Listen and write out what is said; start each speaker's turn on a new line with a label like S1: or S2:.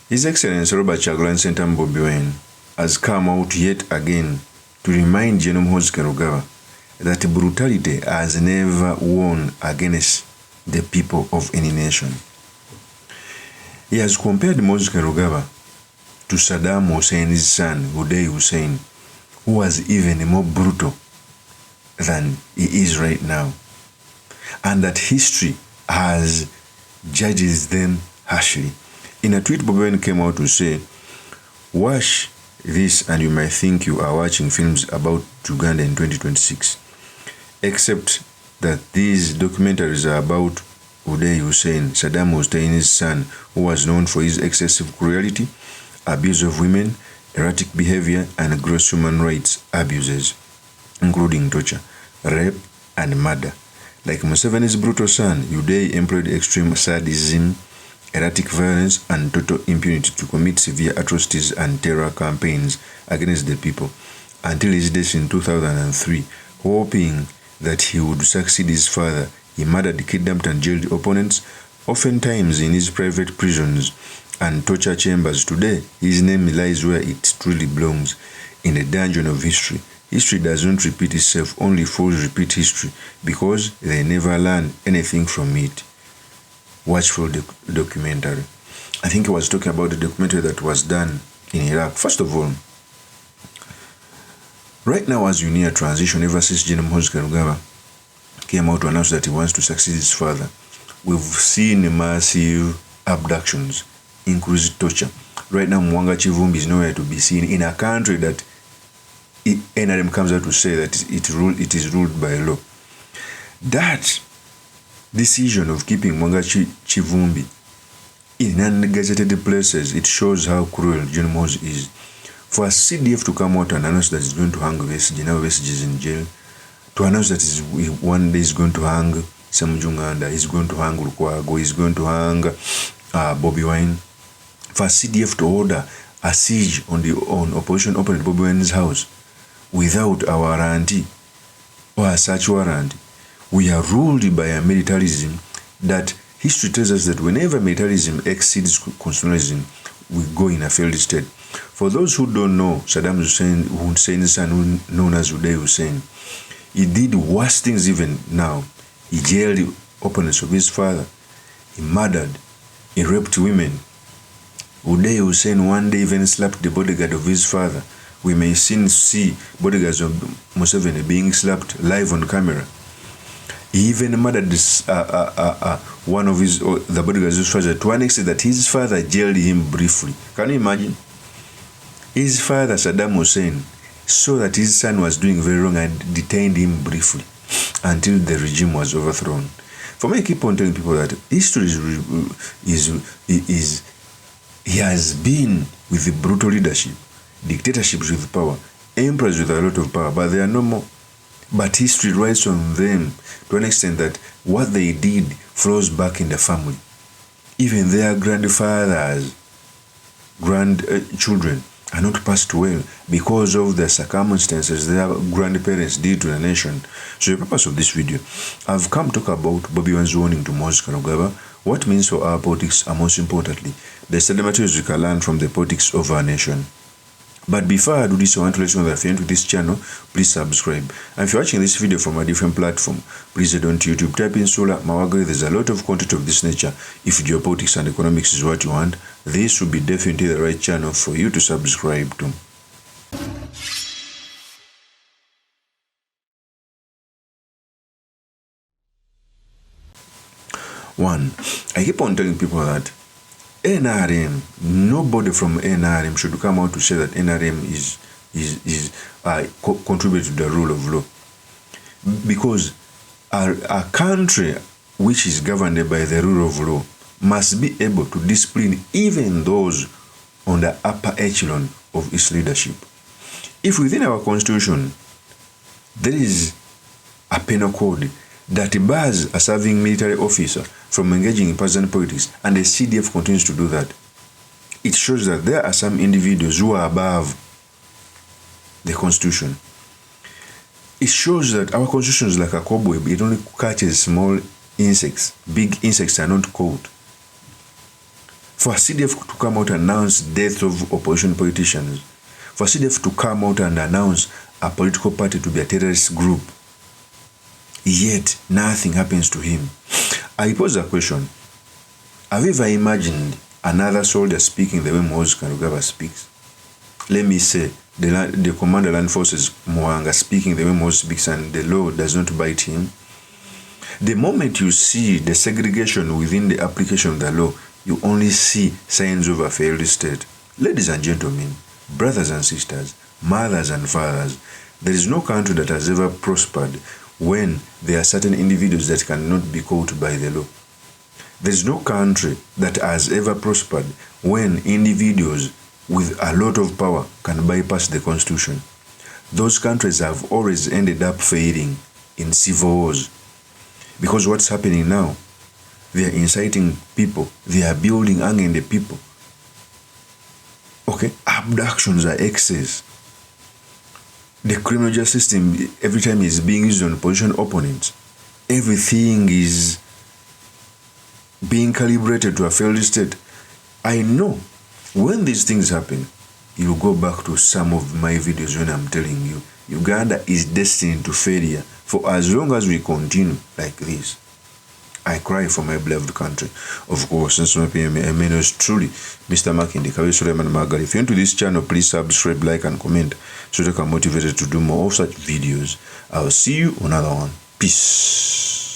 S1: His Excellency Robert Kyagulanyi Ssentamu Bobi Wine has come out yet again to remind General MUHOOZI that brutality has never won against the people of any nation. He has compared MUHOOZI to Saddam Hussein's son, Uday Hussein, who was even more brutal than he is right now, and that history has judges them harshly. In a tweet, Bobi Wine came out to say, "Watch this and you might think you are watching films about Uganda in 2026, except that these documentaries are about Uday Hussein, Saddam Hussein's son, who was known for his excessive cruelty, abuse of women, erratic behavior, and gross human rights abuses, including torture, rape, and murder. Like Museveni's brutal son, Uday employed extreme sadism, erratic violence, and total impunity to commit severe atrocities and terror campaigns against the people, until his death in 2003. Hoping that he would succeed his father, he murdered, kidnapped, and jailed opponents, oftentimes in his private prisons and torture chambers. Today, his name lies where it truly belongs, in the dungeon of history. History does not repeat itself, only fools repeat history, because they never learn anything from it." Watch for the documentary. I think he was talking about the documentary that was done in Iraq. First of all, right now as you near transition, ever since General MUHOOZI came out to announce that he wants to succeed his father, we've seen massive abductions, increased torture. Right now, Mwanga Chivumbi is nowhere to be seen in a country that NRM comes out to say that it is ruled by law. That decision of keeping Mwanga Chivumbi in ungazetted places, it shows how cruel General MUHOOZI is. For a CDF to come out and announce that it's going to hang Besigye, now Besigye is in jail, to announce that one day he's going to hang Sam Junganda, he's going to hang Lukwago, he's going to hang Bobi Wine. For a CDF to order a siege on opposition opponent Bobi Wine's house without a warrant or a search warrant. We are ruled by a militarism that history tells us that whenever militarism exceeds constitutionalism, we go in a failed state. For those who don't know, Saddam Hussein's son, known as Uday Hussein, he did worse things even now. He jailed opponents of his father. He murdered. He raped women. Uday Hussein one day even slapped the bodyguard of his father. We may see bodyguards of Museveni being slapped live on camera. He even murdered one of the bodyguards of his father to an extent that his father jailed him briefly. Can you imagine? His father, Saddam Hussein, saw that his son was doing very wrong and detained him briefly until the regime was overthrown. For me, I keep on telling people that history he has been with the brutal leadership, dictatorships with power, emperors with a lot of power, but they are no more. But history writes on them to an extent that what they did flows back in the family. Even their grandfathers, grandchildren are not passed well because of the circumstances their grandparents did to the nation. So the purpose of this video, I've come to talk about Bobi Wine's warning to MUHOOZI, what it means for our politics, and most importantly, the study materials we can learn from the politics of our nation. But before I do this, I want to let you know that if you're into this channel, please subscribe. And if you're watching this video from a different platform, please head on to YouTube, type in Sula Mawagwe. There's a lot of content of this nature. If geopolitics and economics is what you want, this will be definitely the right channel for you to subscribe to. One, I keep on telling people that NRM, nobody from NRM should come out to say that NRM contribute to the rule of law, because a country which is governed by the rule of law must be able to discipline even those on the upper echelon of its leadership. If within our constitution there is a penal code that bars a serving military officer from engaging in partisan politics, and the CDF continues to do that, it shows that there are some individuals who are above the constitution. It shows that our constitution is like a cobweb. It only catches small insects. Big insects are not caught. For CDF to come out and announce death of opposition politicians, for CDF to come out and announce a political party to be a terrorist group, yet nothing happens to him. I pose a question. Have you ever imagined another soldier speaking the way MUHOOZI Kainerugaba speaks? Let me say, the Commander Land Forces Mwanga speaking the way MUHOOZI speaks, and the law does not bite him. The moment you see the segregation within the application of the law, you only see signs of a failed state. Ladies and gentlemen, brothers and sisters, mothers and fathers, there is no country that has ever prospered when there are certain individuals that cannot be caught by the law. There is no country that has ever prospered when individuals with a lot of power can bypass the constitution. Those countries have always ended up failing in civil wars. Because what's happening now, they are inciting people, they are building anger in the people. Okay, abductions are excess. The criminal justice system, every time is being used on opposition opponents. Everything is being calibrated to a failed state. I know when these things happen, you go back to some of my videos when I'm telling you, Uganda is destined to failure for as long as we continue like this. I cry for my beloved country. Of course, since my name is truly Mr. Makindi Kawe Suleiman Magali. If you're into this channel, please subscribe, like, and comment so that I can motivate you to do more of such videos. I'll see you on another one. Peace.